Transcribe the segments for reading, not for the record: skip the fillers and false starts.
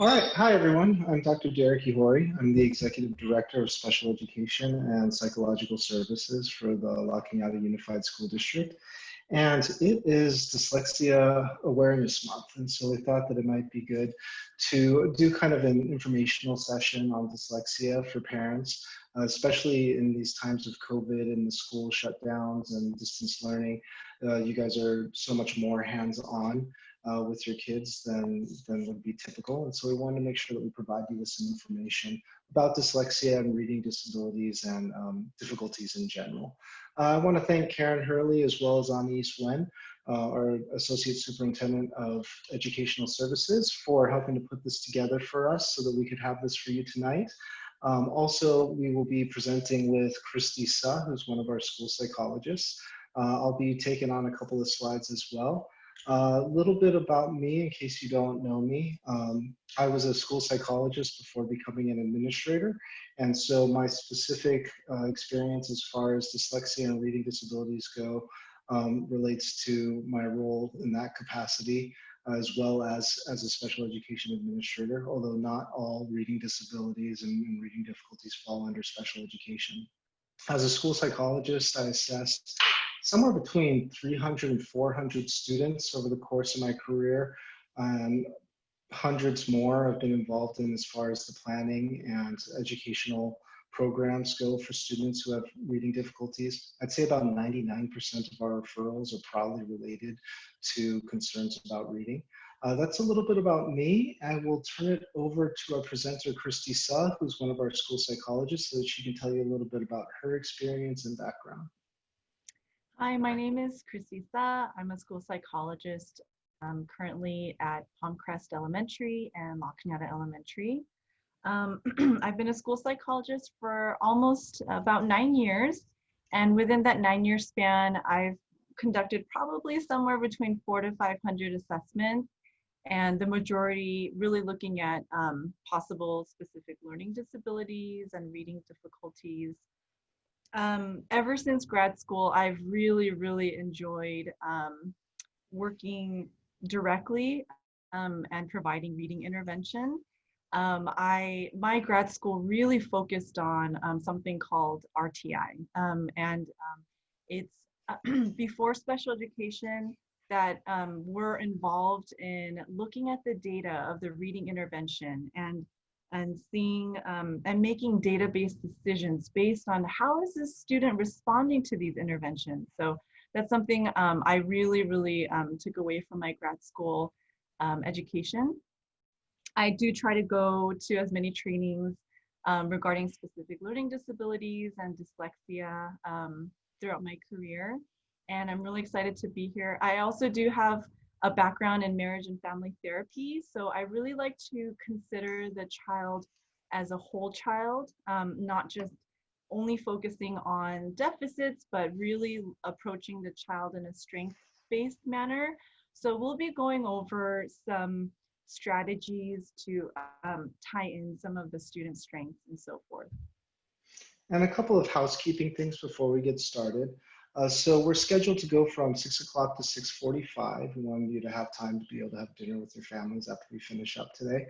All right. Hi, everyone. I'm Dr. Derek Ihori. I'm the Executive Director of Special Education and Psychological Services for the La Cañada Unified School District. And it is Dyslexia Awareness Month. And so we thought that it might be good to do kind of an informational session on dyslexia for parents, especially in these times of COVID and the school shutdowns and distance learning. You guys are so much more hands-on with your kids than would be typical. And so we wanted to make sure that we provide you with some information about dyslexia and reading disabilities and difficulties in general. I want to thank Karen Hurley as well as Anais Wen, our Associate Superintendent of Educational Services, for helping to put this together for us so that we could have this for you tonight. Also, we will be presenting with Christy, who's one of our school psychologists. I'll be taking on a couple of slides as well. A little bit about me, in case you don't know me. I was a school psychologist before becoming an administrator, and so my specific experience as far as dyslexia and reading disabilities go relates to my role in that capacity, as well as a special education administrator, although not all reading disabilities and reading difficulties fall under special education. As a school psychologist, I assessed somewhere between 300 and 400 students over the course of my career. Hundreds more I've been involved in as far as the planning and educational programs go for students who have reading difficulties. I'd say about 99% of our referrals are probably related to concerns about reading. That's a little bit about me. I will turn it over to our presenter, Christy, who's one of our school psychologists, so that she can tell you a little bit about her experience and background. Hi, my name is Christy. I'm a school psychologist currently at Palmcrest Elementary and La Cañada Elementary. I've been a school psychologist for almost about 9 years. And within that 9-year span, I've conducted probably somewhere between 400 to 500 assessments, and the majority really looking at possible specific learning disabilities and reading difficulties. Ever since grad school, I've really enjoyed working directly and providing reading intervention. My grad school really focused on something called RTI, and it's before special education that we're involved in looking at the data of the reading intervention and seeing and making database decisions based on how is this student responding to these interventions. So that's something I really took away from my grad school education. I do try to go to as many trainings regarding specific learning disabilities and dyslexia throughout my career, and I'm really excited to be here. I also do have a background in marriage and family therapy, so I really like to consider the child as a whole child, not just only focusing on deficits, but really approaching the child in a strength-based manner. So we'll be going over some strategies to tie in some of the student strengths and so forth. And a couple of housekeeping things before we get started. So we're scheduled to go from 6 o'clock to 6:45. We want you to have time to be able to have dinner with your families after we finish up today.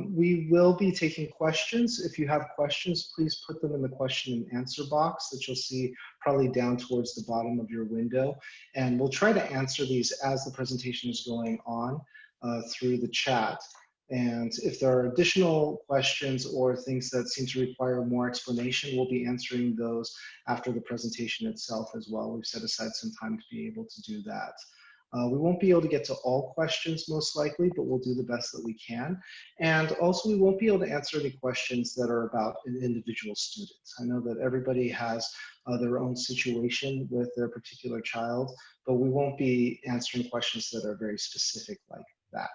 We will be taking questions. If you have questions, please put them in the question and answer box that you'll see probably down towards the bottom of your window. And we'll try to answer these as the presentation is going on through the chat. And if there are additional questions or things that seem to require more explanation, we'll be answering those after the presentation itself as well. We've set aside some time to be able to do that. We won't be able to get to all questions most likely, but we'll do the best that we can. And also we won't be able to answer any questions that are about an individual student. I know that everybody has their own situation with their particular child, but we won't be answering questions that are very specific like that.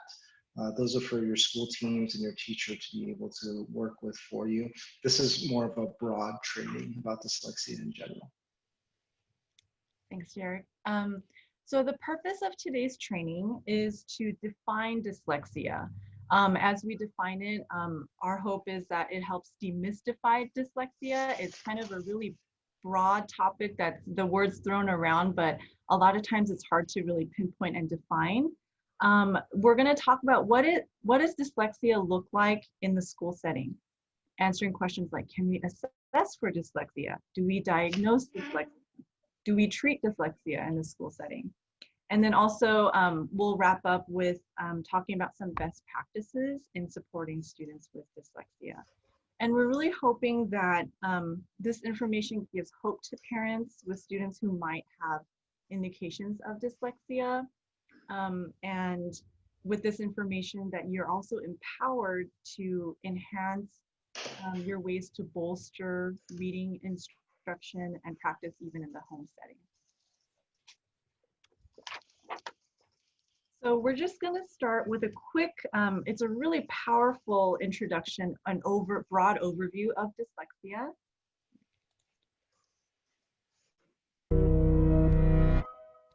Those are for your school teams and your teacher to be able to work with for you. This is more of a broad training about dyslexia in general. Thanks, Derek. So the purpose of today's training is to define dyslexia. As we define it, our hope is that it helps demystify dyslexia. It's kind of a really broad topic that the word's thrown around, but a lot of times it's hard to really pinpoint and define. We're going to talk about what does dyslexia look like in the school setting? Answering questions like, can we assess for dyslexia? Do we diagnose dyslexia? Do we treat dyslexia in the school setting? And then also we'll wrap up with talking about some best practices in supporting students with dyslexia. And we're really hoping that this information gives hope to parents with students who might have indications of dyslexia. And with this information that you're also empowered to enhance your ways to bolster reading instruction and practice even in the home setting. So we're just going to start with a quick, it's a really powerful introduction, an broad overview of dyslexia.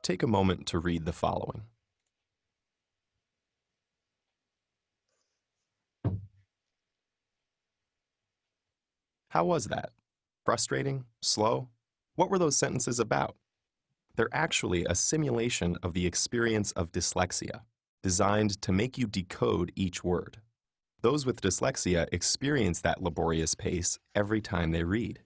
Take a moment to read the following. How was that? Frustrating? Slow? What were those sentences about? They're actually a simulation of the experience of dyslexia, designed to make you decode each word. Those with dyslexia experience that laborious pace every time they read.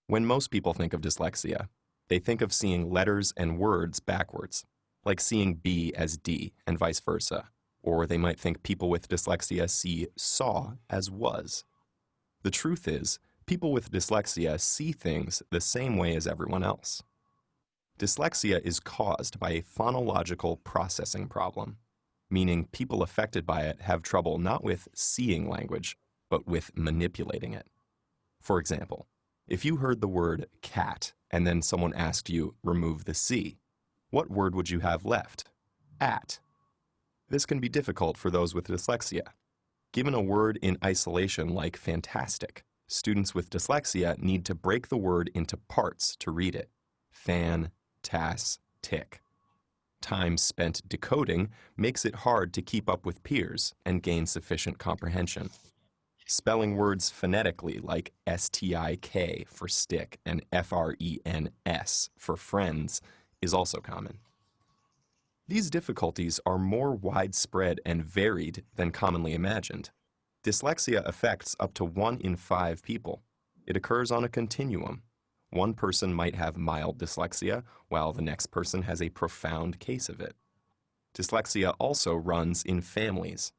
When most people think of dyslexia, they think of seeing letters and words backwards, like seeing B as D and vice versa, or they might think people with dyslexia see saw as was. The truth is, people with dyslexia see things the same way as everyone else. Dyslexia is caused by a phonological processing problem, meaning people affected by it have trouble not with seeing language, but with manipulating it. For example, if you heard the word cat and then someone asked you, remove the C, what word would you have left? At. This can be difficult for those with dyslexia. Given a word in isolation like fantastic, students with dyslexia need to break the word into parts to read it. Fan-tas-tic. Time spent decoding makes it hard to keep up with peers and gain sufficient comprehension. Spelling words phonetically like S-T-I-K for stick and F-R-E-N-S for friends is also common. These difficulties are more widespread and varied than commonly imagined. Dyslexia affects up to 1 in 5 people. It occurs on a continuum. One person might have mild dyslexia, while the next person has a profound case of it. Dyslexia also runs in families.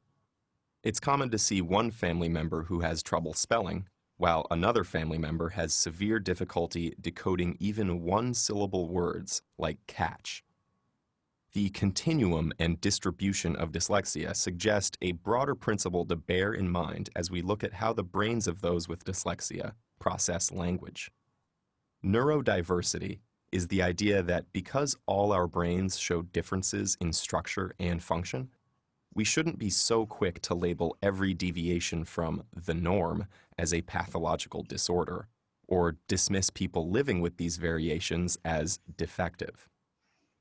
It's common to see one family member who has trouble spelling, while another family member has severe difficulty decoding even one-syllable words like catch. The continuum and distribution of dyslexia suggest a broader principle to bear in mind as we look at how the brains of those with dyslexia process language. Neurodiversity is the idea that because all our brains show differences in structure and function, we shouldn't be so quick to label every deviation from the norm as a pathological disorder, or dismiss people living with these variations as defective.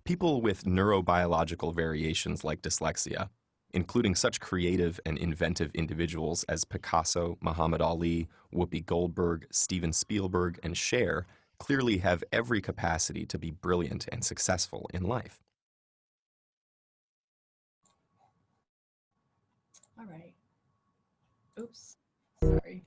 People with neurobiological variations like dyslexia, including such creative and inventive individuals as Picasso, Muhammad Ali, Whoopi Goldberg, Steven Spielberg, and Cher, clearly have every capacity to be brilliant and successful in life. All right. Oops, sorry.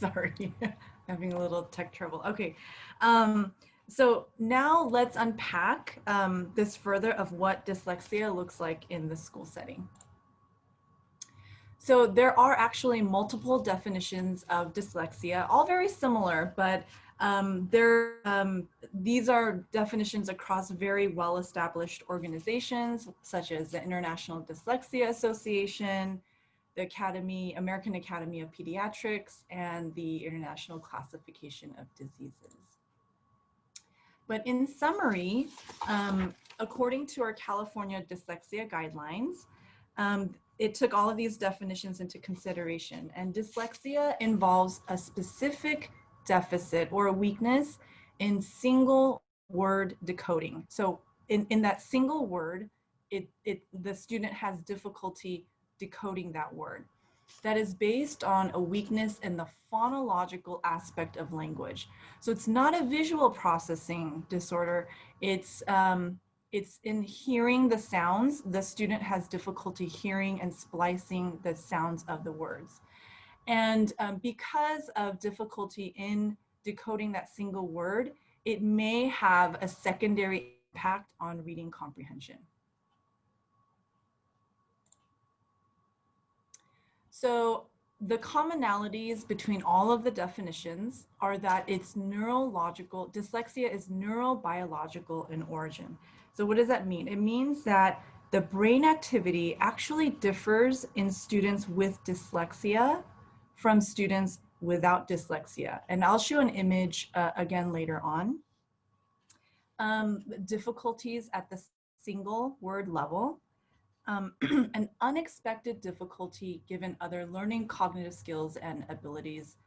Sorry, having a little tech trouble. Okay, so now let's unpack this further of what dyslexia looks like in the school setting. So there are actually multiple definitions of dyslexia, all very similar, but these are definitions across very well-established organizations, such as the International Dyslexia Association, the American Academy of Pediatrics, and the International Classification of Diseases. But in summary, according to our California dyslexia guidelines, it took all of these definitions into consideration, and dyslexia involves a specific deficit or a weakness in single word decoding. So in that single word, the student has difficulty decoding that word. that is based on a weakness in the phonological aspect of language. So it's not a visual processing disorder. It's in hearing the sounds. The student has difficulty hearing and splicing the sounds of the words. And because of difficulty in decoding that single word, it may have a secondary impact on reading comprehension. So the commonalities between all of the definitions are that it's neurological, dyslexia is neurobiological in origin. So what does that mean? It means that the brain activity actually differs in students with dyslexia from students without dyslexia. And I'll show an image again later on. Difficulties at the single word level. An unexpected difficulty given other learning cognitive skills and abilities,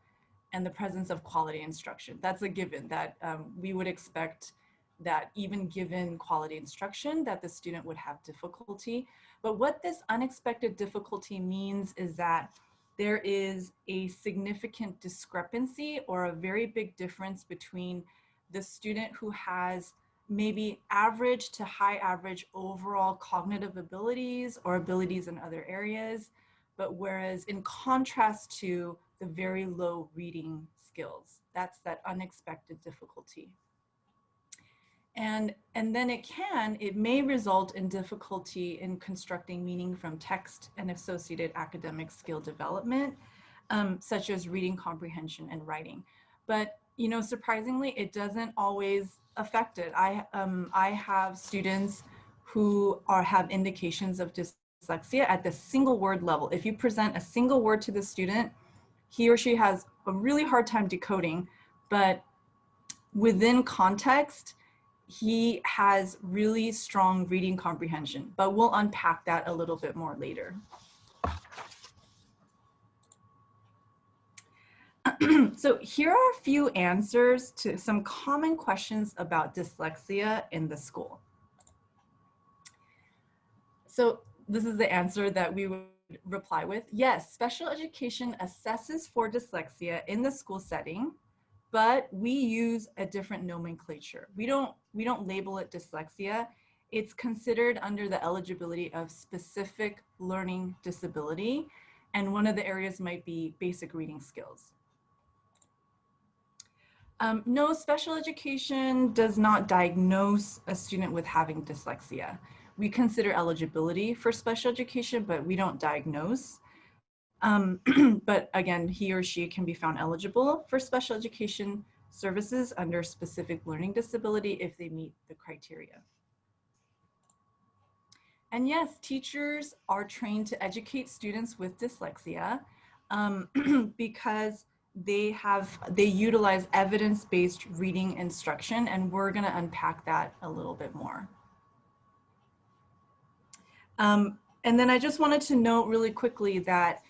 and the presence of quality instruction. That's a given that we would expect that even given quality instruction that the student would have difficulty. But what this unexpected difficulty means is that there is a significant discrepancy or a very big difference between the student who has maybe average to high average overall cognitive abilities or abilities in other areas, but whereas in contrast to the very low reading skills, that's that unexpected difficulty. And then it may result in difficulty in constructing meaning from text and associated academic skill development, such as reading comprehension and writing. But surprisingly, it doesn't always affect it. I have students who have indications of dyslexia at the single word level. If you present a single word to the student, he or she has a really hard time decoding, but within context, he has really strong reading comprehension. But we'll unpack that a little bit more later. So here are a few answers to some common questions about dyslexia in the school. So this is the answer that we would reply with. Yes, special education assesses for dyslexia in the school setting, but we use a different nomenclature. We don't label it dyslexia. It's considered under the eligibility of specific learning disability, and one of the areas might be basic reading skills. No, special education does not diagnose a student with having dyslexia. We consider eligibility for special education, but we don't diagnose. But again, he or she can be found eligible for special education services under specific learning disability if they meet the criteria. And yes, teachers are trained to educate students with dyslexia because they utilize evidence-based reading instruction, and we're going to unpack that a little bit more. And then I just wanted to note really quickly that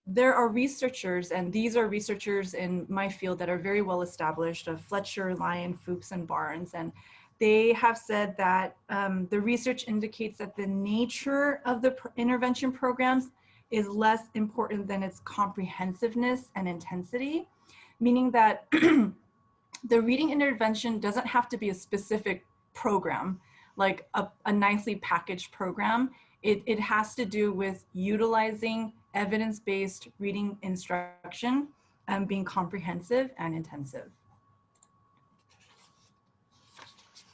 there are researchers, and these are researchers in my field that are very well established, of Fletcher, Lyon, Fuchs, and Barnes, and they have said that the research indicates that the nature of the intervention programs is less important than its comprehensiveness and intensity, meaning that the reading intervention doesn't have to be a specific program, like a nicely packaged program. It has to do with utilizing evidence-based reading instruction and being comprehensive and intensive.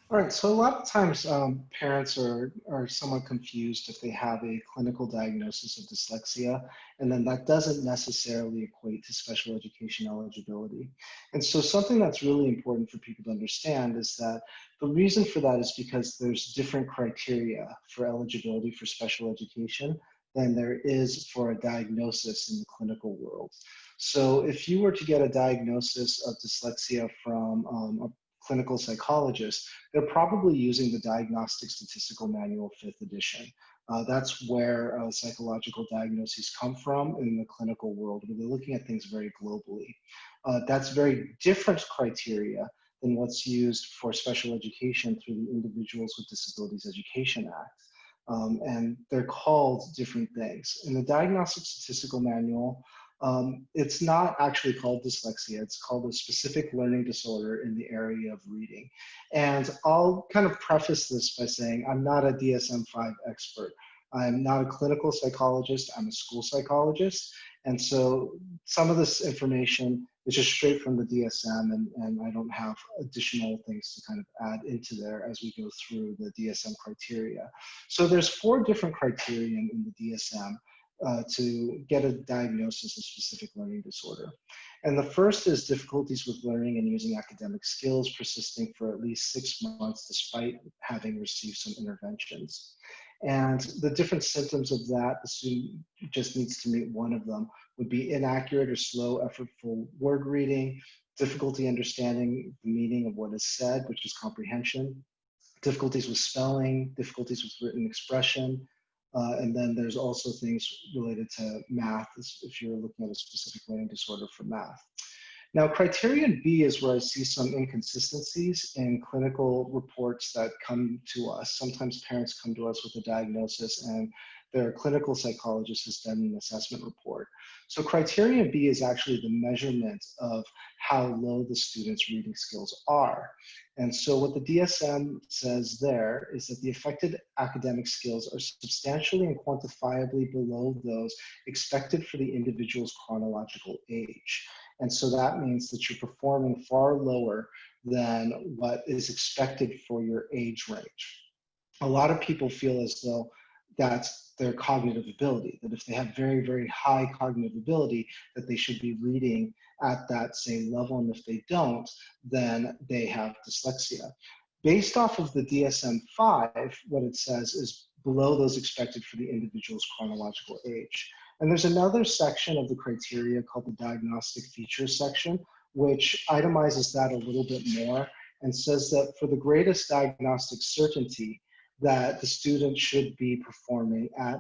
All right, so a lot of times parents are somewhat confused if they have a clinical diagnosis of dyslexia, and then that doesn't necessarily equate to special education eligibility. And so something that's really important for people to understand is that the reason for that is because there's different criteria for eligibility for special education than there is for a diagnosis in the clinical world. So if you were to get a diagnosis of dyslexia from a clinical psychologist, they're probably using the Diagnostic Statistical Manual 5th edition. That's where psychological diagnoses come from in the clinical world, where they're looking at things very globally. That's very different criteria than what's used for special education through the Individuals with Disabilities Education Act. and they're called different things. In the Diagnostic Statistical Manual, it's not actually called dyslexia. It's called a specific learning disorder in the area of reading. And I'll kind of preface this by saying I'm not a DSM-5 expert. I'm not a clinical psychologist. I'm a school psychologist. And so some of this information is just straight from the DSM, and I don't have additional things to kind of add into there as we go through the DSM criteria. So there's 4 different criteria in the DSM to get a diagnosis of specific learning disorder. And the first is difficulties with learning and using academic skills persisting for at least 6 months despite having received some interventions. And the different symptoms of that, the student just needs to meet one of them, would be inaccurate or slow, effortful word reading, difficulty understanding the meaning of what is said, which is comprehension, difficulties with spelling, difficulties with written expression, and then there's also things related to math if you're looking at a specific learning disorder for math. Now, criterion B is where I see some inconsistencies in clinical reports that come to us. Sometimes parents come to us with a diagnosis and their clinical psychologist has done an assessment report. So criterion B is actually the measurement of how low the student's reading skills are. And so what the DSM says there is that the affected academic skills are substantially and quantifiably below those expected for the individual's chronological age. And so that means that you're performing far lower than what is expected for your age range. A lot of people feel as though that's their cognitive ability, that if they have very, very high cognitive ability, that they should be reading at that same level. And if they don't, then they have dyslexia. Based off of the DSM-5, what it says is below those expected for the individual's chronological age. And there's another section of the criteria called the diagnostic features section, which itemizes that a little bit more and says that for the greatest diagnostic certainty, that the student should be performing at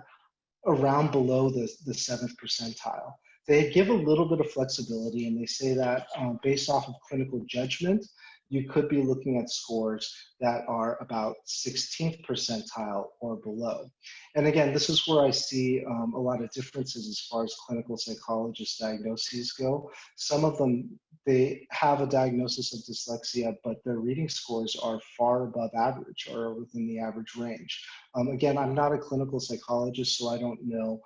around below the 7th percentile. They give a little bit of flexibility and they say that based off of clinical judgment, you could be looking at scores that are about 16th percentile or below. And again, this is where I see a lot of differences as far as clinical psychologist diagnoses go. Some of them, they have a diagnosis of dyslexia, but their reading scores are far above average or within the average range. Again, I'm not a clinical psychologist, so I don't know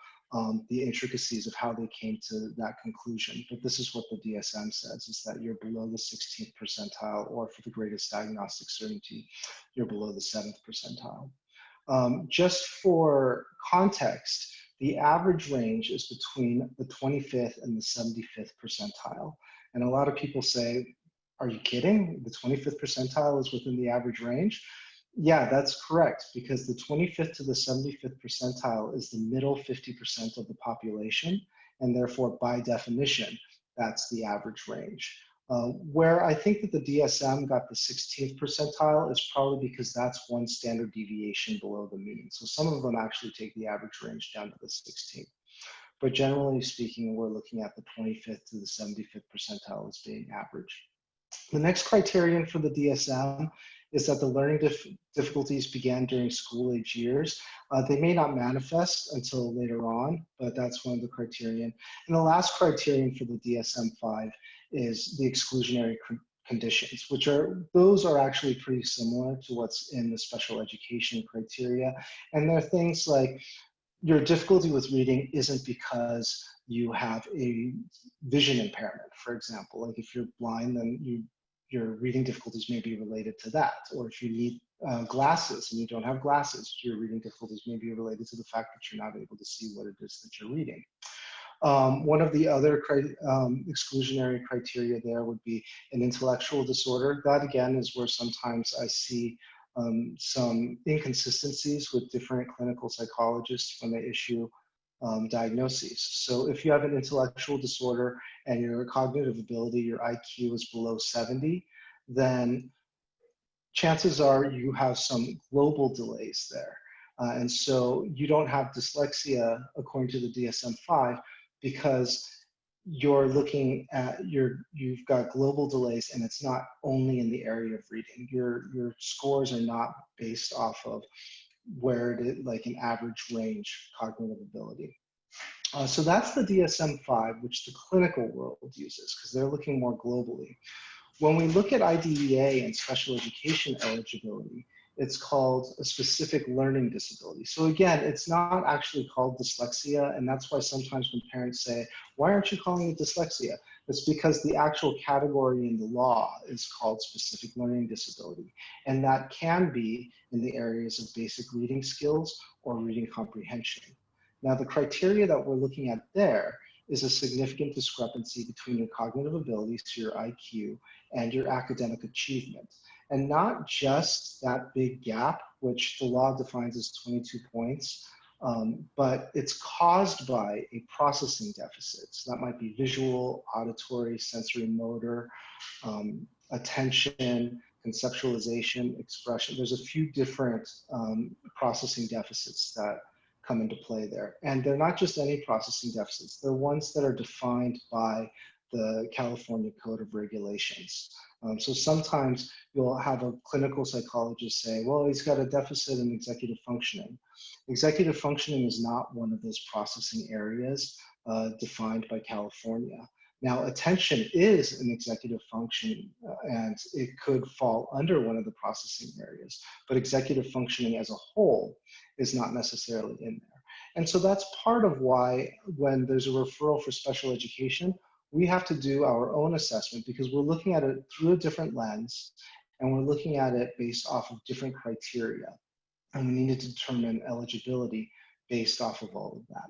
the intricacies of how they came to that conclusion. But this is what the DSM says, is that you're below the 16th percentile, or for the greatest diagnostic certainty, you're below the 7th percentile. Just for context, the average range is between the 25th and the 75th percentile. And a lot of people say, are you kidding? The 25th percentile is within the average range? Yeah, that's correct, because the 25th to the 75th percentile is the middle 50% of the population, and therefore, by definition, that's the average range. Where I think that the DSM got the 16th percentile is probably because that's one standard deviation below the mean. So some of them actually take the average range down to the 16th. But generally speaking, we're looking at the 25th to the 75th percentile as being average. The next criterion for the DSM is that the learning difficulties began during school age years. They may not manifest until later on, but that's one of the criterion. And the last criterion for the DSM-5 is the exclusionary conditions, those are actually pretty similar to what's in the special education criteria. And they're things like, your difficulty with reading isn't because you have a vision impairment, for example. Like if you're blind, then your reading difficulties may be related to that. Or if you need glasses and you don't have glasses, your reading difficulties may be related to the fact that you're not able to see what it is that you're reading. One of the other exclusionary criteria there would be an intellectual disorder. That again is where sometimes I see some inconsistencies with different clinical psychologists when they issue diagnoses. So if you have an intellectual disorder and your cognitive ability, your IQ is below 70, then chances are you have some global delays there. And so you don't have dyslexia according to the DSM-5 because you're looking at you've got global delays, and it's not only in the area of reading. Your scores are not based off of where it is like an average range cognitive ability. So that's the DSM-5, which the clinical world uses because they're looking more globally. When we look at IDEA and special education eligibility, it's called a specific learning disability. So again, it's not actually called dyslexia, and that's why sometimes when parents say, why aren't you calling it dyslexia? It's because the actual category in the law is called specific learning disability, and that can be in the areas of basic reading skills or reading comprehension. Now, the criteria that we're looking at there is a significant discrepancy between your cognitive abilities, so your IQ, and your academic achievement. And not just that big gap, which the law defines as 22 points, but it's caused by a processing deficit. So that might be visual, auditory, sensory motor, attention, conceptualization, expression. There's a few different processing deficits that come into play there. And they're not just any processing deficits, they're ones that are defined by the California Code of Regulations. So sometimes you'll have a clinical psychologist say, well, he's got a deficit in executive functioning. Executive functioning is not one of those processing areas defined by California. Now, attention is an executive function, and it could fall under one of the processing areas, but executive functioning as a whole is not necessarily in there. And so that's part of why when there's a referral for special education, we have to do our own assessment because we're looking at it through a different lens, and we're looking at it based off of different criteria. And we need to determine eligibility based off of all of that.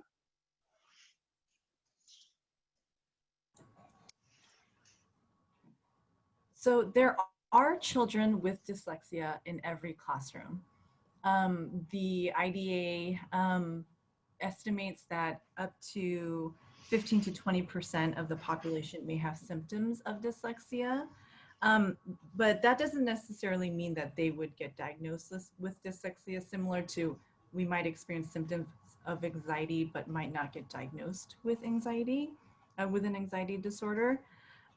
So there are children with dyslexia in every classroom. The IDA estimates that up to 15 to 20% of the population may have symptoms of dyslexia. But that doesn't necessarily mean that they would get diagnosed with dyslexia, similar to we might experience symptoms of anxiety, but might not get diagnosed with anxiety, with an anxiety disorder.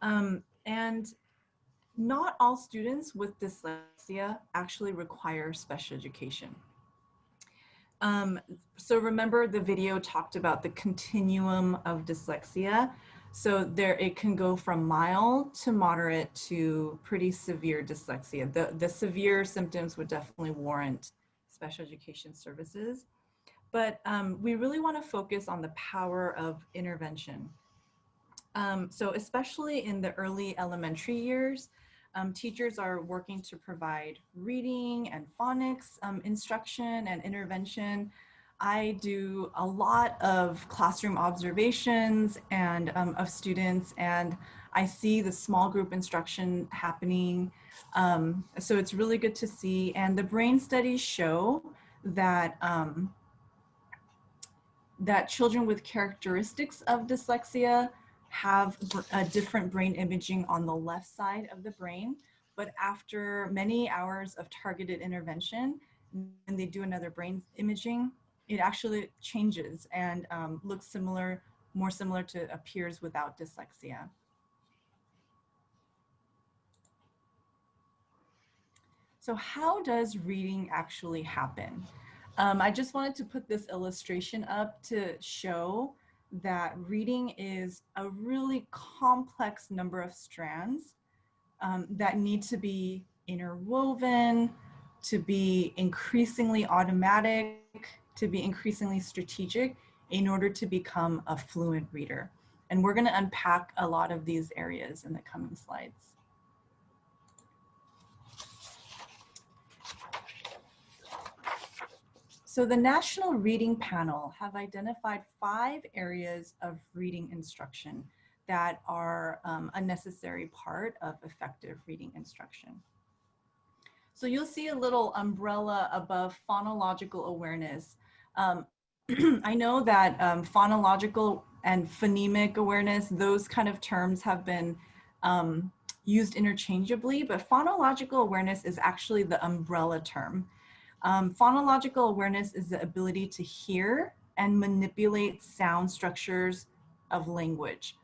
And not all students with dyslexia actually require special education. So remember the video talked about the continuum of dyslexia. So there it can go from mild to moderate to pretty severe dyslexia. The severe symptoms would definitely warrant special education services. But we really want to focus on the power of intervention. So especially in the early elementary years, teachers are working to provide reading and phonics instruction and intervention. I do a lot of classroom observations and of students, and I see the small group instruction happening. So it's really good to see. And the brain studies show that that children with characteristics of dyslexia have a different brain imaging on the left side of the brain, but after many hours of targeted intervention, when they do another brain imaging, it actually changes and looks similar, more similar to peers without dyslexia. So how does reading actually happen? I just wanted to put this illustration up to show that reading is a really complex number of strands that need to be interwoven, to be increasingly automatic, to be increasingly strategic in order to become a fluent reader. And we're going to unpack a lot of these areas in the coming slides. So the National Reading Panel have identified 5 areas of reading instruction that are a necessary part of effective reading instruction. So you'll see a little umbrella above phonological awareness. I know that phonological and phonemic awareness, those kind of terms have been used interchangeably, but phonological awareness is actually the umbrella term. Phonological awareness is the ability to hear and manipulate sound structures of language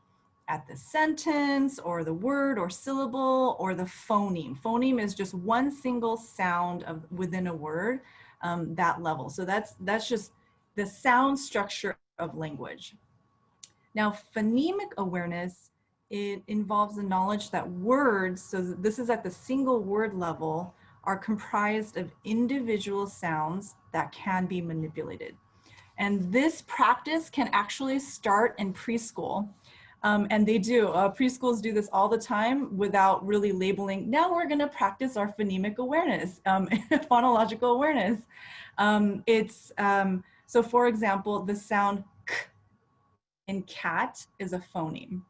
at the sentence or the word or syllable or the phoneme. Phoneme is just one single sound within a word, that level. So that's just the sound structure of language. Now, phonemic awareness, it involves the knowledge that words, so this is at the single word level, are comprised of individual sounds that can be manipulated. And this practice can actually start in preschool. And they do, preschools do this all the time without really labeling, now we're gonna practice our phonemic awareness, phonological awareness. So for example, the sound k in cat is a phoneme.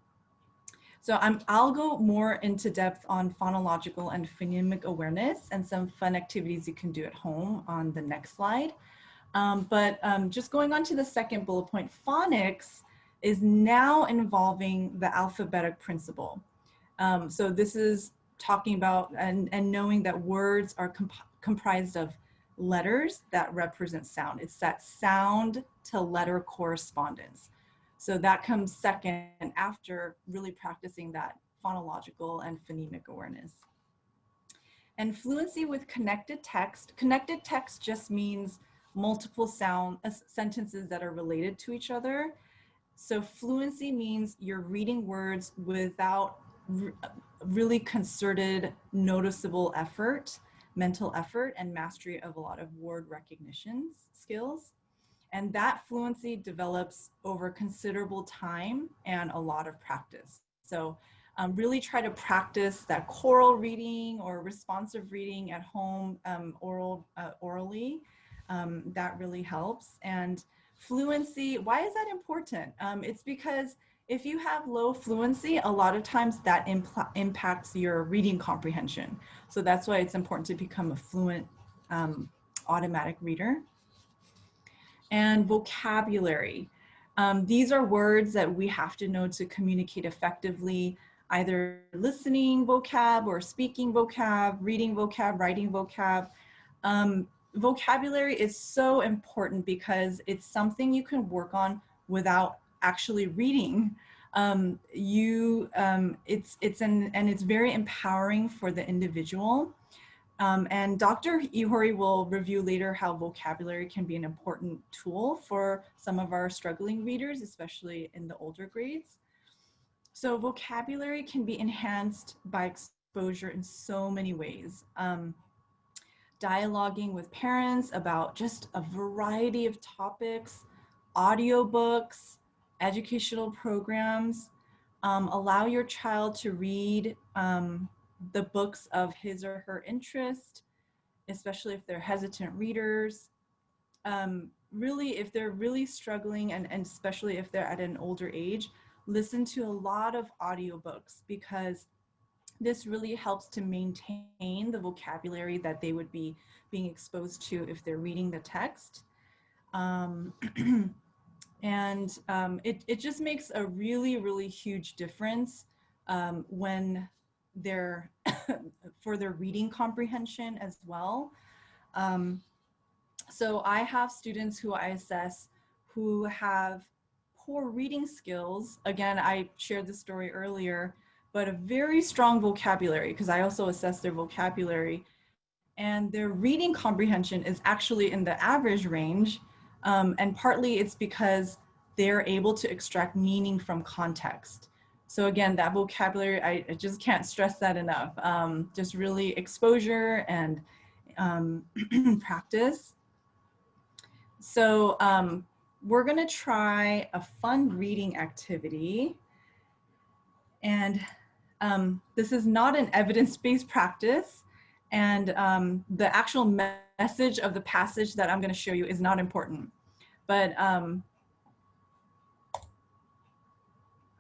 So I'll go more into depth on phonological and phonemic awareness and some fun activities you can do at home on the next slide. Just going on to the second bullet point, phonics is now involving the alphabetic principle. So this is talking about and knowing that words are comprised of letters that represent sound. It's that sound to letter correspondence. So that comes second after really practicing that phonological and phonemic awareness. And fluency with connected text. Connected text just means multiple sentences that are related to each other. So fluency means you're reading words without really concerted, noticeable effort, mental effort, and mastery of a lot of word recognition skills. And that fluency develops over considerable time and a lot of practice. So really try to practice that choral reading or responsive reading at home orally. That really helps. And fluency, why is that important? It's because if you have low fluency, a lot of times that impacts your reading comprehension. So that's why it's important to become a fluent automatic reader. And vocabulary. These are words that we have to know to communicate effectively, either listening vocab or speaking vocab, reading vocab, writing vocab. Vocabulary is so important because it's something you can work on without actually reading. It's very empowering for the individual. And Dr. Ihori will review later how vocabulary can be an important tool for some of our struggling readers, especially in the older grades. So vocabulary can be enhanced by exposure in so many ways. Dialoguing with parents about just a variety of topics, audiobooks, educational programs, allow your child to read the books of his or her interest, especially if they're hesitant readers. Really, if they're really struggling and especially if they're at an older age, listen to a lot of audiobooks because this really helps to maintain the vocabulary that they would be being exposed to if they're reading the text. It just makes a really, really huge difference when they're for their reading comprehension as well. So I have students who I assess who have poor reading skills. Again, I shared the story earlier, but a very strong vocabulary because I also assess their vocabulary, and their reading comprehension is actually in the average range. And partly it's because they're able to extract meaning from context. So again, that vocabulary, I just can't stress that enough. Just really exposure and practice. So we're gonna try a fun reading activity. And this is not an evidence-based practice. And the actual message of the passage that I'm gonna show you is not important. But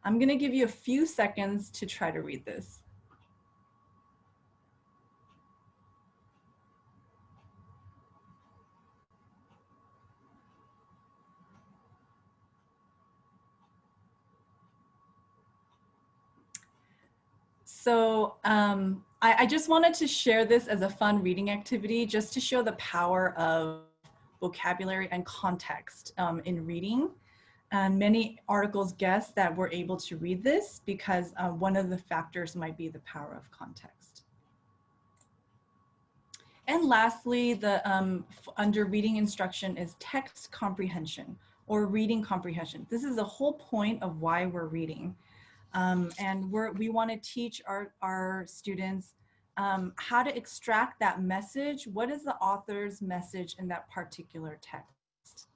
I'm gonna give you a few seconds to try to read this. So I just wanted to share this as a fun reading activity just to show the power of vocabulary and context in reading. And many articles guess that we're able to read this because one of the factors might be the power of context. And lastly, under reading instruction is text comprehension or reading comprehension. This is the whole point of why we're reading. And we want to teach our students how to extract that message. What is the author's message in that particular text?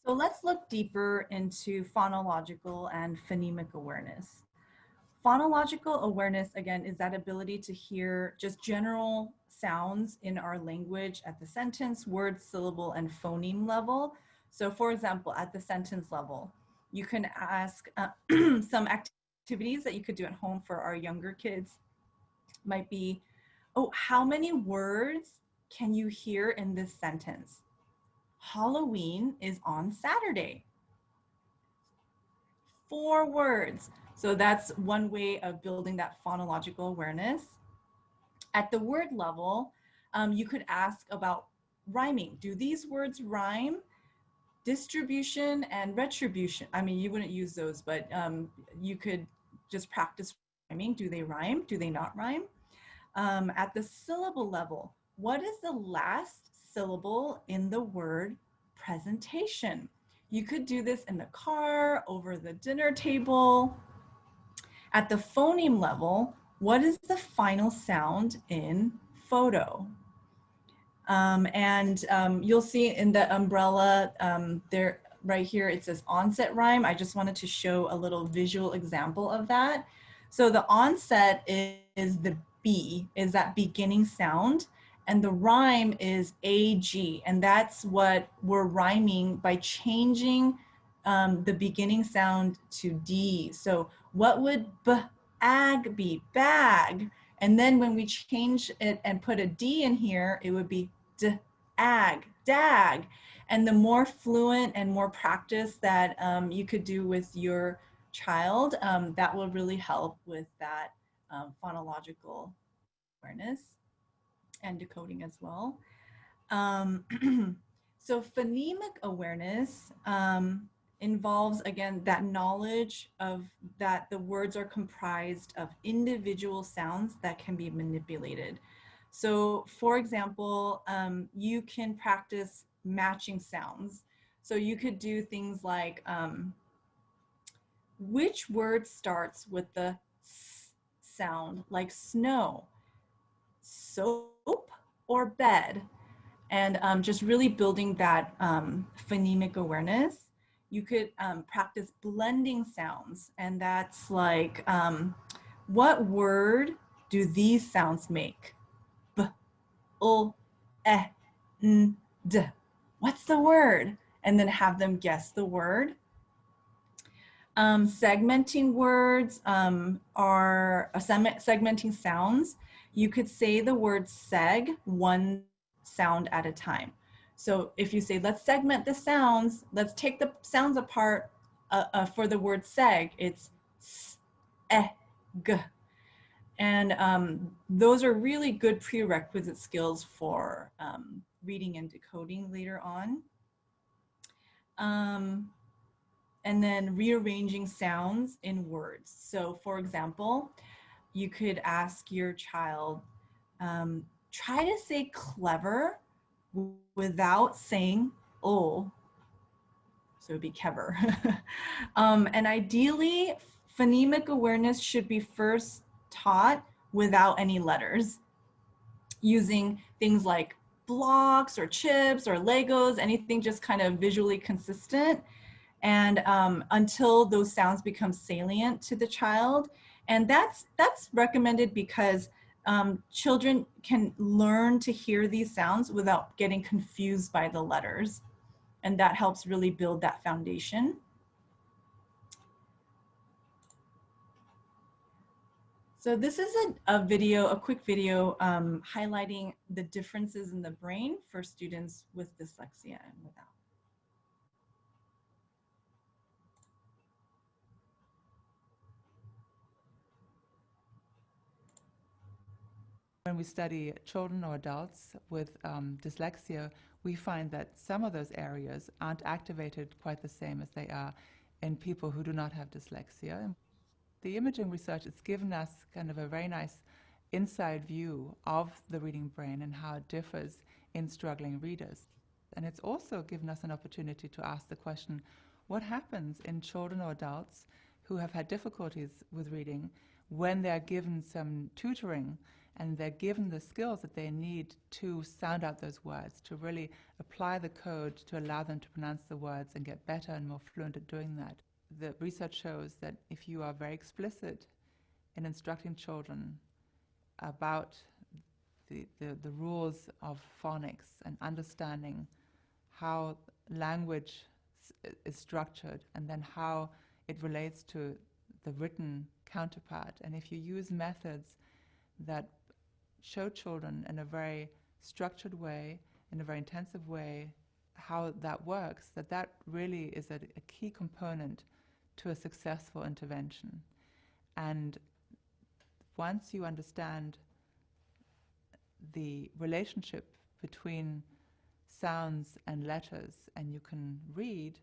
So let's look deeper into phonological and phonemic awareness. Phonological awareness, again, is that ability to hear just general sounds in our language at the sentence, word, syllable, and phoneme level. So for example, at the sentence level, you can ask some activities that you could do at home for our younger kids. Might be, oh, how many words can you hear in this sentence? Halloween is on Saturday. 4 words. So that's one way of building that phonological awareness. At the word level, you could ask about rhyming. Do these words rhyme? Distribution and retribution. I mean, you wouldn't use those, but you could just practice rhyming. Do they rhyme? Do they not rhyme? At the syllable level, what is the last syllable in the word presentation? You could do this in the car, over the dinner table. At the phoneme level, what is the final sound in photo? You'll see in the umbrella there, right here, it says onset rhyme. I just wanted to show a little visual example of that. So the onset is the B, is that beginning sound. And the rhyme is AG, and that's what we're rhyming by changing the beginning sound to D. So what would B-ag be? Bag. And then when we change it and put a D in here, it would be D-ag, dag. And the more fluent and more practice that you could do with your child, that will really help with that phonological awareness and decoding as well. So phonemic awareness involves, again, that knowledge of that the words are comprised of individual sounds that can be manipulated. So for example, you can practice matching sounds. So you could do things like, which word starts with the S sound, like snow? Soap or bed? And just really building that phonemic awareness. You could practice blending sounds, and that's like, what word do these sounds make? B, l, e, n, d. What's the word? And then have them guess the word. Segmenting words are segmenting sounds. You could say the word seg one sound at a time. So if you say, let's segment the sounds, let's take the sounds apart for the word seg, it's s, e, g. And those are really good prerequisite skills for reading and decoding later on. And then rearranging sounds in words. So for example, you could ask your child, try to say clever without saying oh. So it'd be kever. And ideally, phonemic awareness should be first taught without any letters, using things like blocks or chips or Legos, anything just kind of visually consistent. And until those sounds become salient to the child. And that's recommended because children can learn to hear these sounds without getting confused by the letters. And that helps really build that foundation. So this is a quick video highlighting the differences in the brain for students with dyslexia and without. When we study children or adults with dyslexia, we find that some of those areas aren't activated quite the same as they are in people who do not have dyslexia. The imaging research has given us kind of a very nice inside view of the reading brain and how it differs in struggling readers. And it's also given us an opportunity to ask the question, what happens in children or adults who have had difficulties with reading when they're given some tutoring and they're given the skills that they need to sound out those words, to really apply the code to allow them to pronounce the words and get better and more fluent at doing that. The research shows that if you are very explicit in instructing children about the rules of phonics and understanding how language is structured and then how it relates to the written counterpart, and if you use methods that show children in a very structured way, in a very intensive way, how that works, that really is a key component to a successful intervention. And once you understand the relationship between sounds and letters and you can read,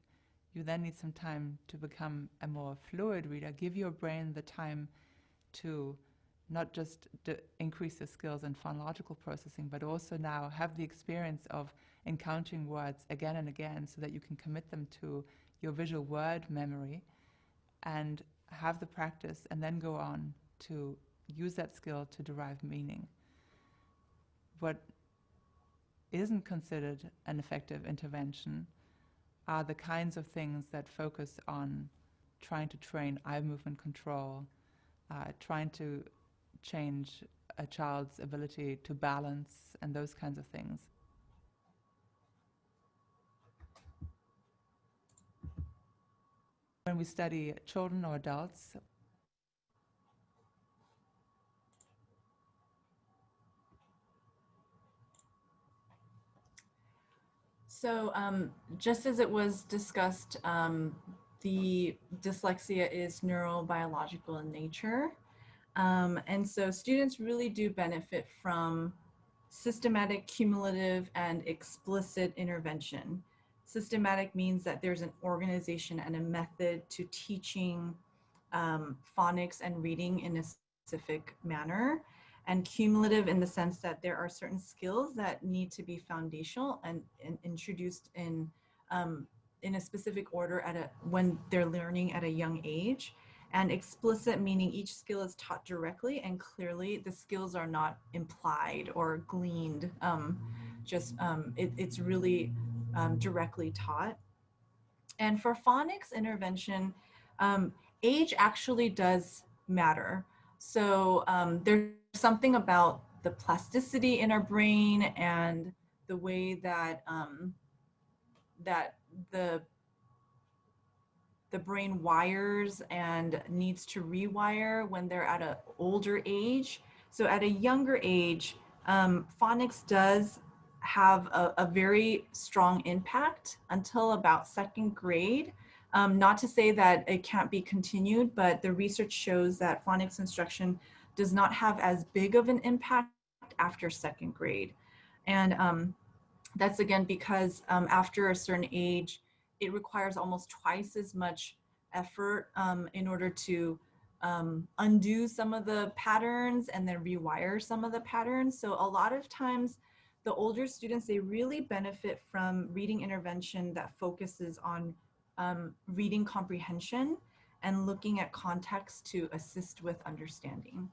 you then need some time to become a more fluid reader. Give your brain the time to not just increase the skills in phonological processing, but also now have the experience of encountering words again and again so that you can commit them to your visual word memory and have the practice and then go on to use that skill to derive meaning. What isn't considered an effective intervention are the kinds of things that focus on trying to train eye movement control, trying to change a child's ability to balance, and those kinds of things. When we study children or adults, So just as it was discussed, the dyslexia is neurobiological in nature. And so students really do benefit from systematic, cumulative, and explicit intervention. Systematic means that there's an organization and a method to teaching phonics and reading in a specific manner, and cumulative in the sense that there are certain skills that need to be foundational and introduced in a specific order when they're learning at a young age. And explicit meaning each skill is taught directly and clearly. The skills are not implied or gleaned. It's really directly taught. And for phonics intervention, age actually does matter. So there's something about the plasticity in our brain and the way that that the brain wires and needs to rewire when they're at an older age. So at a younger age, phonics does have a very strong impact until about second grade. Not to say that it can't be continued, but the research shows that phonics instruction does not have as big of an impact after second grade. And that's again because after a certain age, it requires almost twice as much effort in order to undo some of the patterns and then rewire some of the patterns. So a lot of times the older students, they really benefit from reading intervention that focuses on reading comprehension and looking at context to assist with understanding.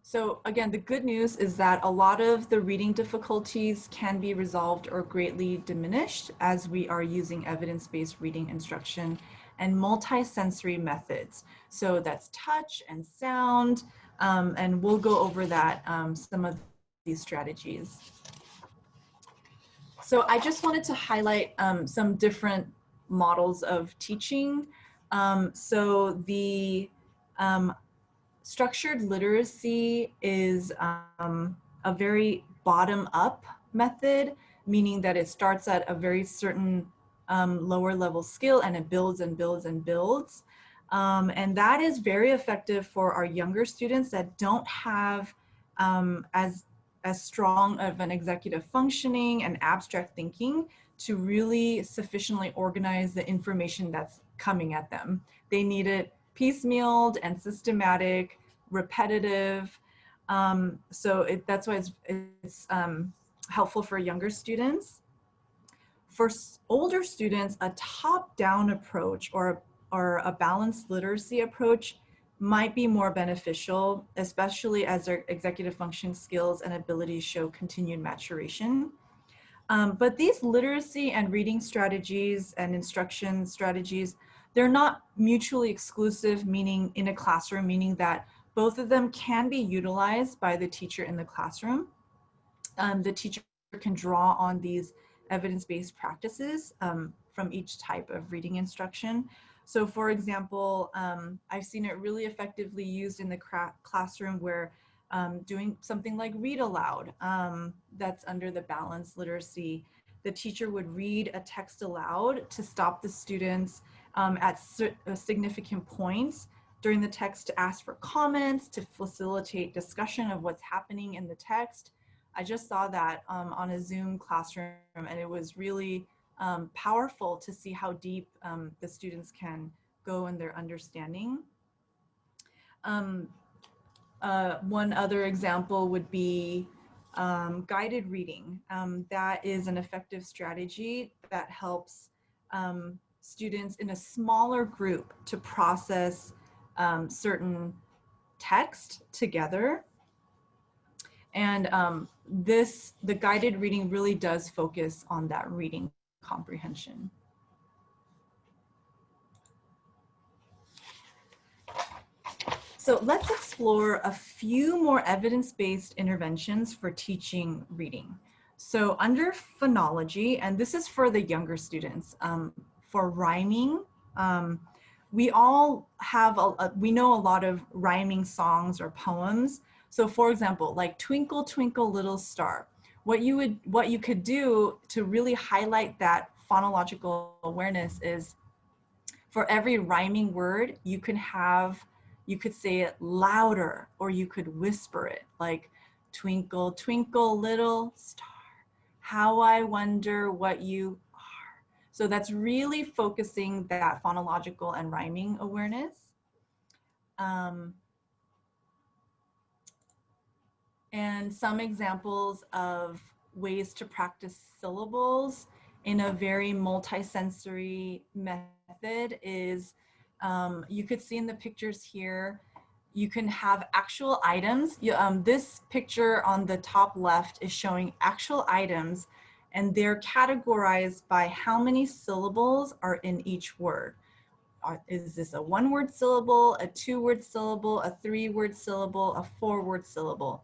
So again, the good news is that a lot of the reading difficulties can be resolved or greatly diminished as we are using evidence-based reading instruction and multisensory methods. So that's touch and sound, and we'll go over that, some of these strategies. So I just wanted to highlight some different models of teaching. So the structured literacy is a very bottom-up method, meaning that it starts at a very certain lower level skill and it builds and builds and builds. And that is very effective for our younger students that don't have as strong of an executive functioning and abstract thinking to really sufficiently organize the information that's coming at them. They need it piecemealed and systematic, repetitive. That's why it's helpful for younger students. For older students, a top-down approach or a balanced literacy approach might be more beneficial, especially as their executive function skills and abilities show continued maturation. But these literacy and reading strategies and instruction strategies, they're not mutually exclusive, meaning in a classroom, meaning that both of them can be utilized by the teacher in the classroom. The teacher can draw on these evidence-based practices from each type of reading instruction. So for example, I've seen it really effectively used in the classroom where doing something like read aloud, that's under the balanced literacy. The teacher would read a text aloud to stop the students at significant points during the text to ask for comments, to facilitate discussion of what's happening in the text. I just saw that on a Zoom classroom, and it was really powerful to see how deep the students can go in their understanding. One other example would be guided reading. That is an effective strategy that helps students in a smaller group to process certain text together. And the guided reading really does focus on that reading comprehension. So let's explore a few more evidence-based interventions for teaching reading. So under phonology, and this is for the younger students, for rhyming, we all have, we know a lot of rhyming songs or poems. So for example, like Twinkle, Twinkle, Little Star, what you could do to really highlight that phonological awareness is for every rhyming word, you could say it louder or you could whisper it, like twinkle, twinkle, little star, how I wonder what you are. So that's really focusing that phonological and rhyming awareness. And some examples of ways to practice syllables in a very multisensory method is, you could see in the pictures here, you can have actual items. This picture on the top left is showing actual items, and they're categorized by how many syllables are in each word. Is this a one-word syllable, a two-word syllable, a three-word syllable, a four-word syllable?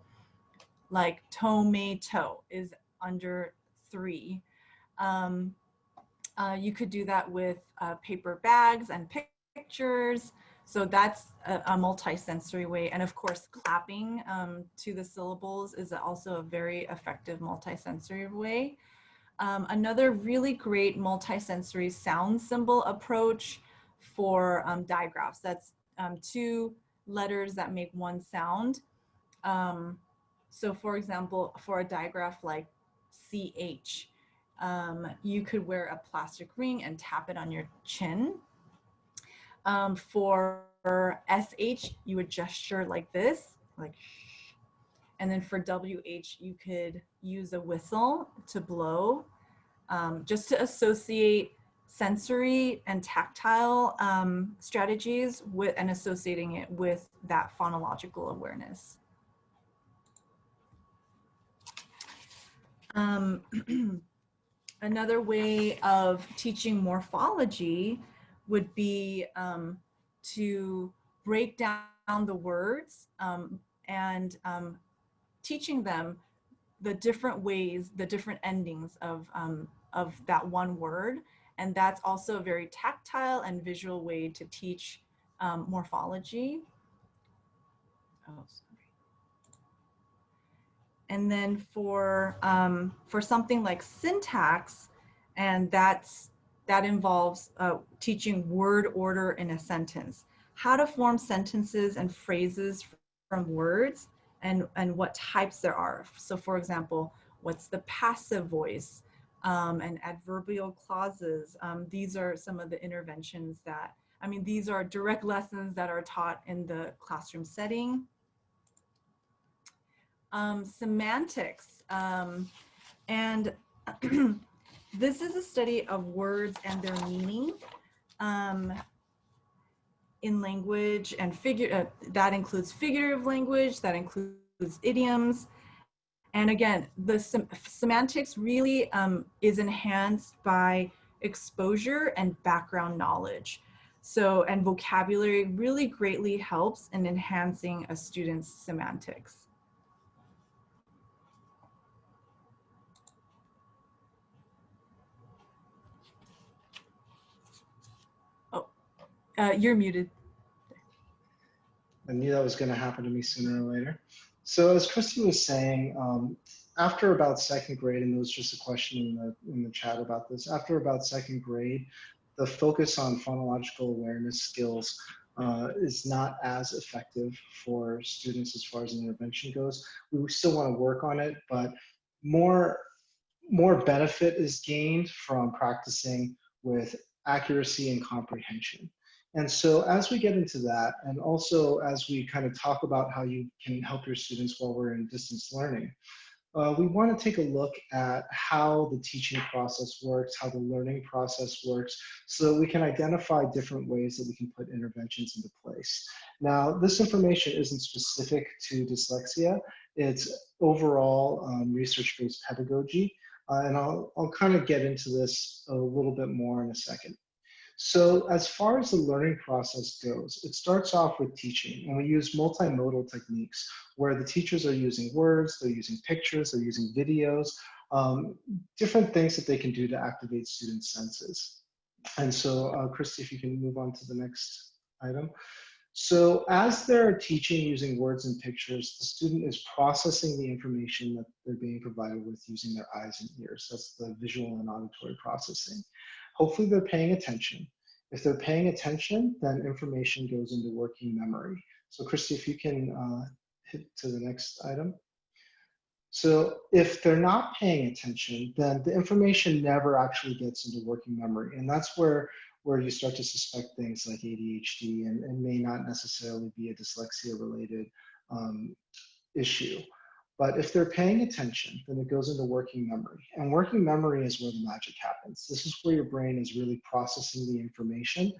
Like tomato is under 3. You could do that with paper bags and pictures. So that's a multi-sensory way. And of course, clapping to the syllables is also a very effective multi-sensory way. Another really great multi-sensory sound symbol approach for digraphs. That's 2 letters that make one sound. So for example, for a digraph like CH, you could wear a plastic ring and tap it on your chin. For SH, you would gesture like this, like shh. And then for WH, you could use a whistle to blow, just to associate sensory and tactile strategies with, and associating it with that phonological awareness. Another way of teaching morphology would be to break down the words and teaching them the different ways, the different endings of that one word. And that's also a very tactile and visual way to teach morphology. Oh, sorry. And then for something like syntax, and that involves teaching word order in a sentence. how to form sentences and phrases from words and what types there are. So for example, what's the passive voice and adverbial clauses. These are some of the interventions that, I mean, these are direct lessons that are taught in the classroom setting. Semantics, and this is a study of words and their meaning in language and that includes figurative language, that includes idioms. And again, the semantics really is enhanced by exposure and background knowledge. So, and vocabulary really greatly helps in enhancing a student's semantics. Oh, you're muted. I knew that was going to happen to me sooner or later. So as Christy was saying, after about second grade, and there was just a question in the chat about this, after about second grade, the focus on phonological awareness skills is not as effective for students as far as intervention goes. We still want to work on it, but more benefit is gained from practicing with accuracy and comprehension. And so as we get into that, and also as we kind of talk about how you can help your students while we're in distance learning, we want to take a look at how the teaching process works, how the learning process works, so that we can identify different ways that we can put interventions into place. Now, this information isn't specific to dyslexia. It's overall research-based pedagogy. And I'll kind of get into this a little bit more in a second. So as far as the learning process goes, it starts off with teaching, and we use multimodal techniques where the teachers are using words, they're using pictures, they're using videos, different things that they can do to activate students' senses. And so, Christy, if you can move on to the next item. So as they're teaching using words and pictures, the student is processing the information that they're being provided with using their eyes and ears. That's the visual and auditory processing. Hopefully they're paying attention. If they're paying attention, then information goes into working memory. So Christy, if you can hit to the next item. So if they're not paying attention, then the information never actually gets into working memory. And that's where you start to suspect things like ADHD and may not necessarily be a dyslexia related issue. But if they're paying attention, then it goes into working memory. And working memory is where the magic happens. This is where your brain is really processing the information.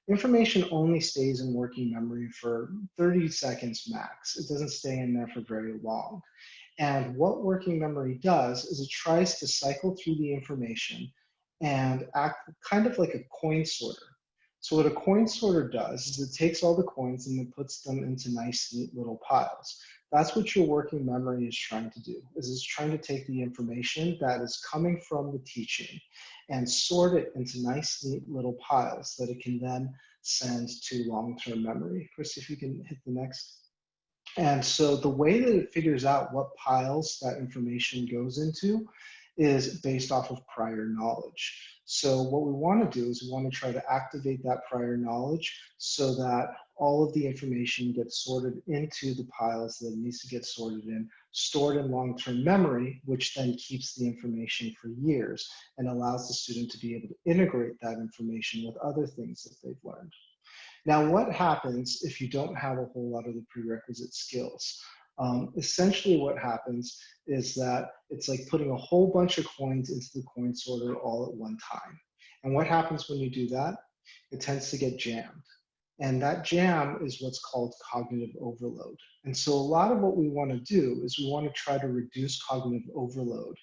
Information only stays in working memory for 30 seconds max. It doesn't stay in there for very long. And what working memory does is it tries to cycle through the information and act kind of like a coin sorter. So what a coin sorter does is it takes all the coins and it puts them into nice, neat little piles. That's what your working memory is trying to do, is it's trying to take the information that is coming from the teaching and sort it into nice, neat little piles that it can then send to long-term memory. Christy, if you can hit the next. And so the way that it figures out what piles that information goes into is based off of prior knowledge. So what we want to do is we want to try to activate that prior knowledge so that all of the information gets sorted into the piles that it needs to get sorted in, stored in long-term memory, which then keeps the information for years and allows the student to be able to integrate that information with other things that they've learned. Now, what happens if you don't have a whole lot of the prerequisite skills? Essentially what happens is that it's like putting a whole bunch of coins into the coin sorter all at one time. And what happens when you do that? It tends to get jammed. And that jam is what's called cognitive overload. And so a lot of what we want to do is we want to try to reduce cognitive overload,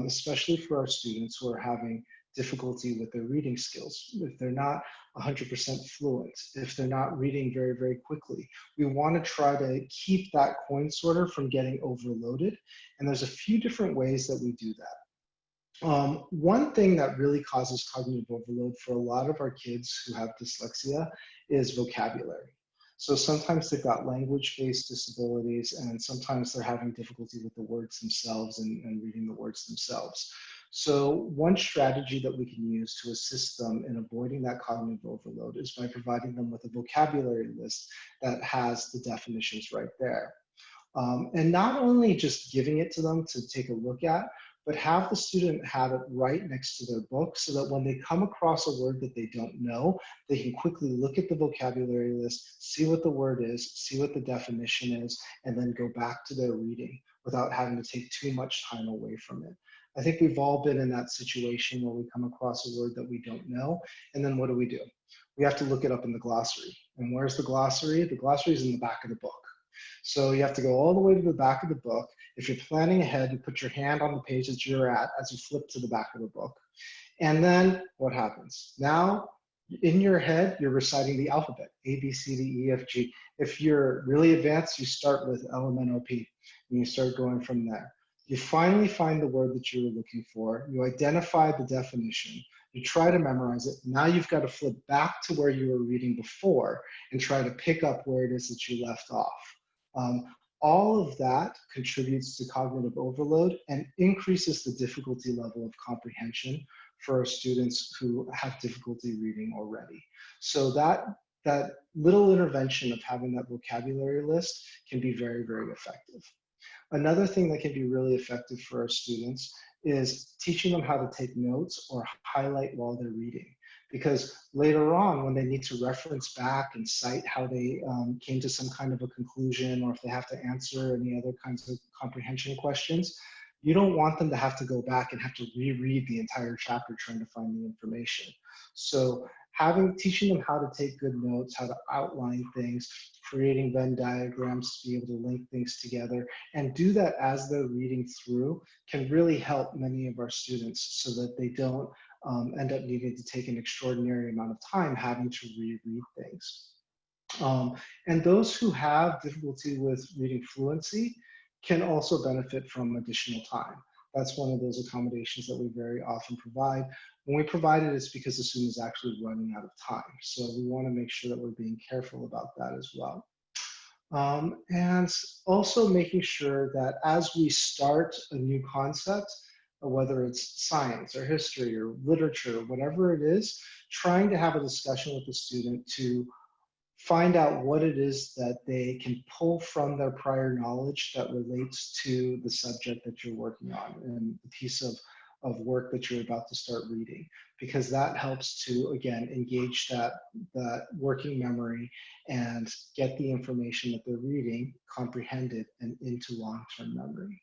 especially for our students who are having difficulty with their reading skills. If they're not 100% fluent, if they're not reading very, very quickly, we want to try to keep that coin sorter from getting overloaded. And there's a few different ways that we do that. One thing that really causes cognitive overload for a lot of our kids who have dyslexia is vocabulary. So sometimes they've got language-based disabilities, and sometimes they're having difficulty with the words themselves and reading the words themselves. So one strategy that we can use to assist them in avoiding that cognitive overload is by providing them with a vocabulary list that has the definitions right there. And not only just giving it to them to take a look at, but have the student have it right next to their book so that when they come across a word that they don't know, they can quickly look at the vocabulary list, see what the word is, see what the definition is, and then go back to their reading without having to take too much time away from it. I think we've all been in that situation where we come across a word that we don't know, and then what do? We have to look it up in the glossary. And where's the glossary? The glossary is in the back of the book. So you have to go all the way to the back of the book. If you're planning ahead, you put your hand on the page that you're at as you flip to the back of the book. And then what happens? Now, in your head, you're reciting the alphabet, A, B, C, D, E, F, G. If you're really advanced, you start with L, M, N, O, P, and you start going from there. You finally find the word that you were looking for. You identify the definition. You try to memorize it. Now you've got to flip back to where you were reading before and try to pick up where it is that you left off. All of that contributes to cognitive overload and increases the difficulty level of comprehension for our students who have difficulty reading already. So that little intervention of having that vocabulary list can be very, very effective. Another thing that can be really effective for our students is teaching them how to take notes or highlight while they're reading. Because later on, when they need to reference back and cite how they came to some kind of a conclusion, or if they have to answer any other kinds of comprehension questions, you don't want them to have to go back and have to reread the entire chapter trying to find the information. So teaching them how to take good notes, how to outline things, creating Venn diagrams to be able to link things together, and do that as they're reading through can really help many of our students so that they don't end up needing to take an extraordinary amount of time having to reread things. And those who have difficulty with reading fluency can also benefit from additional time. That's one of those accommodations that we very often provide. When we provide it, it's because the student is actually running out of time. So we want to make sure that we're being careful about that as well. And also making sure that as we start a new concept, whether it's science or history or literature, whatever it is, trying to have a discussion with the student to find out what it is that they can pull from their prior knowledge that relates to the subject that you're working on and the piece of work that you're about to start reading, because that helps to, again, engage that working memory and get the information that they're reading comprehended and into long-term memory.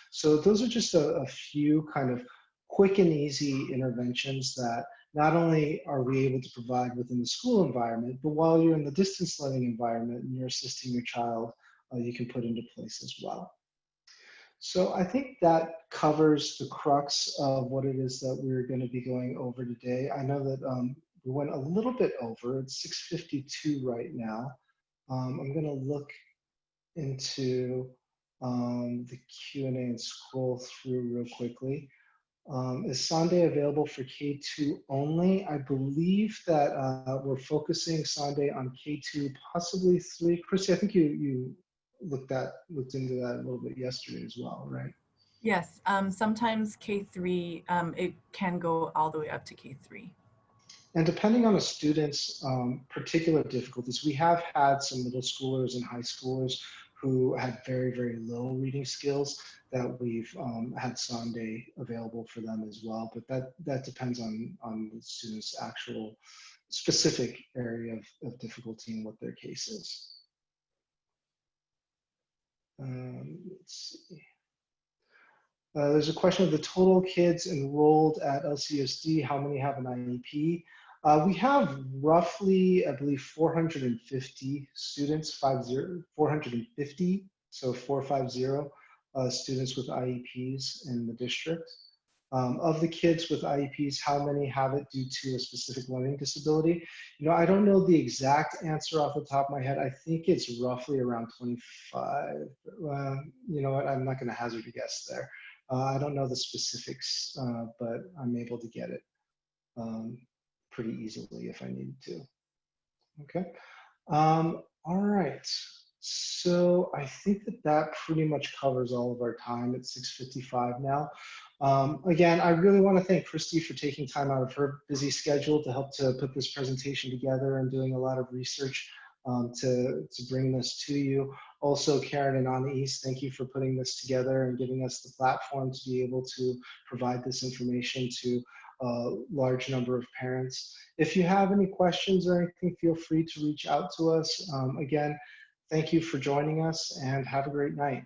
So those are just a few kind of quick and easy interventions that not only are we able to provide within the school environment, but while you're in the distance learning environment and you're assisting your child, you can put into place as well. So I think that covers the crux of what it is that we're going to be going over today. I know that we went a little bit over. It's 6:52 right now. I'm going to look into the Q&A and scroll through real quickly. Is Sunday available for K2 only? I believe that we're focusing Sunday on K2, possibly 3. Christy, I think you looked into that a little bit yesterday as well, right? Yes, sometimes K3, it can go all the way up to K3. And depending on a student's particular difficulties, we have had some middle schoolers and high schoolers who had very, very low reading skills that we've had Sunday available for them as well. But that depends on the student's actual specific area of difficulty and what their case is. Let's see. There's a question of the total kids enrolled at LCSD, how many have an IEP? We have roughly, I believe, 450 students, 450, so 450 students with IEPs in the district. Of the kids with IEPs, how many have it due to a specific learning disability? You know, I don't know the exact answer off the top of my head. I think it's roughly around 25. You know what, I'm not gonna hazard a guess there. I don't know the specifics, but I'm able to get it pretty easily if I needed to. Okay, all right. So I think that pretty much covers all of our time. It's 6:55 now. Again, I really want to thank Christy for taking time out of her busy schedule to help to put this presentation together and doing a lot of research to bring this to you. Also, Karen and Anais, thank you for putting this together and giving us the platform to be able to provide this information to a large number of parents. If you have any questions or anything, feel free to reach out to us. Again, thank you for joining us and have a great night.